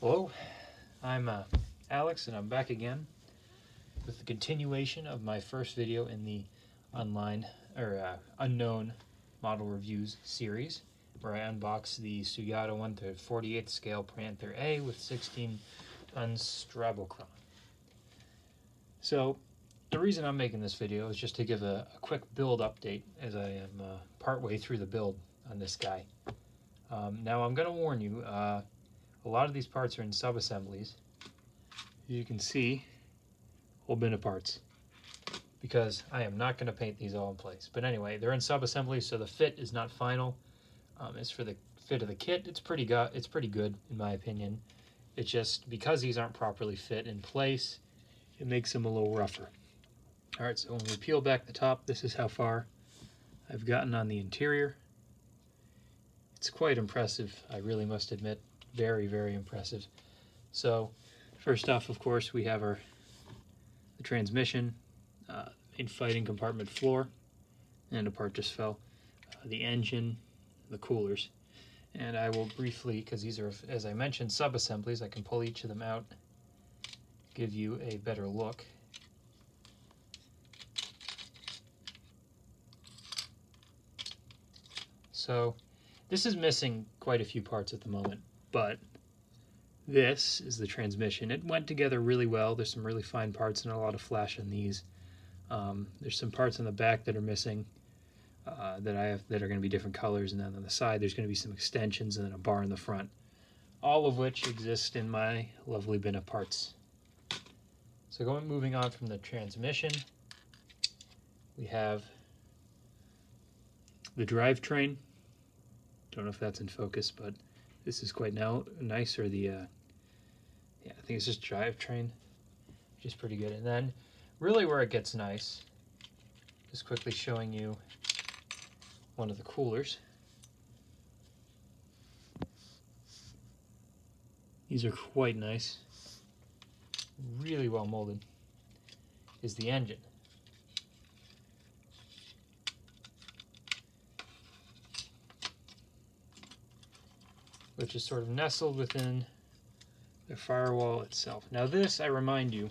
Hello, I'm Alex, and I'm back again with the continuation of my first video in the unknown model reviews series, where I unbox the Suyata 1/48 scale Panther A with 16 tons Strabokran. So the reason I'm making this video is just to give a quick build update, as I am partway through the build on this guy. Now I'm going to warn you, a lot of these parts are in sub-assemblies. You can see a whole bin of parts, because I am not going to paint these all in place. But anyway, they're in sub-assemblies, so the fit is not final. As for the fit of the kit, it's pretty good in my opinion. It's just because these aren't properly fit in place, it makes them a little rougher. Alright, so when we peel back the top, this is how far I've gotten on the interior. It's quite impressive, I really must admit. Very, very impressive. So first off, of course, we have the transmission, main fighting compartment floor, and a part just fell, the engine, the coolers. And I will briefly, because these are, as I mentioned, sub-assemblies, I can pull each of them out, give you a better look. So this is missing quite a few parts at the moment, but this is the transmission. It went together really well. There's some really fine parts and a lot of flash on these. There's some parts on the back that are missing that are going to be different colors, and then on the side there's going to be some extensions and then a bar in the front, all of which exist in my lovely bin of parts. So moving on from the transmission, we have the drivetrain. Don't know if that's in focus, but this is quite nice. Or the yeah, I think it's just drivetrain, which is pretty good. And then really where it gets nice, just quickly showing you one of the coolers. These are quite nice, really well molded, is the engine. Which is sort of nestled within the firewall itself. Now this, I remind you,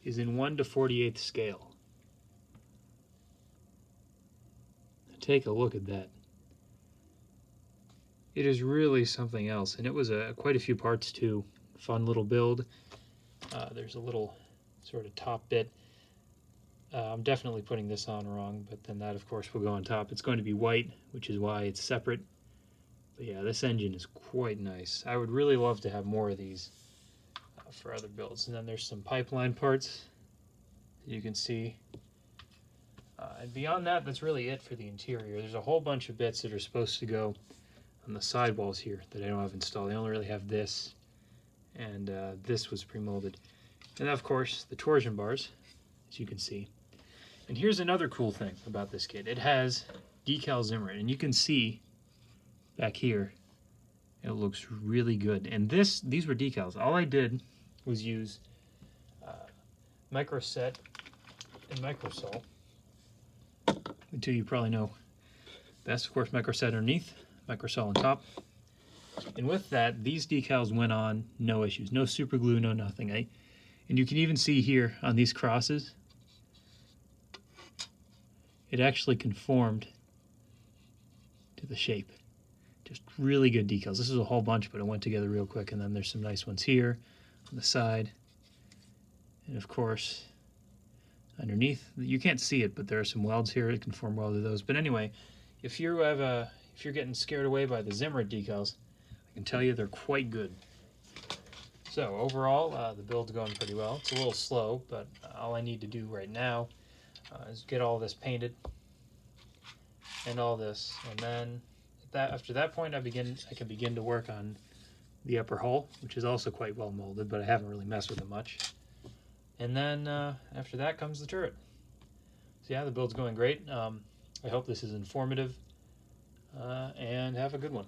is in 1/48 scale. Take a look at that. It is really something else, and it was quite a few parts too. Fun little build. There's a little sort of top bit. I'm definitely putting this on wrong, but then that of course will go on top. It's going to be white, which is why it's separate. But yeah, this engine is quite nice. I would really love to have more of these for other builds. And then there's some pipeline parts that you can see. And beyond that, that's really it for the interior. There's a whole bunch of bits that are supposed to go on the sidewalls here that I don't have installed. I only really have this, and this was pre-molded. And then, of course, the torsion bars, as you can see. And here's another cool thing about this kit. It has Decal Zimmering, and you can see back here, it looks really good. And these were decals. All I did was use microset and microsol. The two you probably know best, of course, microset underneath, microsol on top. And with that, these decals went on no issues, no super glue, no nothing. And you can even see here on these crosses, it actually conformed to the shape. Just really good decals. This is a whole bunch, but it went together real quick. And then there's some nice ones here on the side. And of course, underneath, you can't see it, but there are some welds here that conform well to those. But anyway, if you're getting scared away by the Zimmering decals, I can tell you they're quite good. So overall, the build's going pretty well. It's a little slow, but all I need to do right now is get all this painted and all this, and then after that point, I can begin to work on the upper hull, which is also quite well molded, but I haven't really messed with it much. And then after that comes the turret. So yeah, the build's going great. I hope this is informative, and have a good one.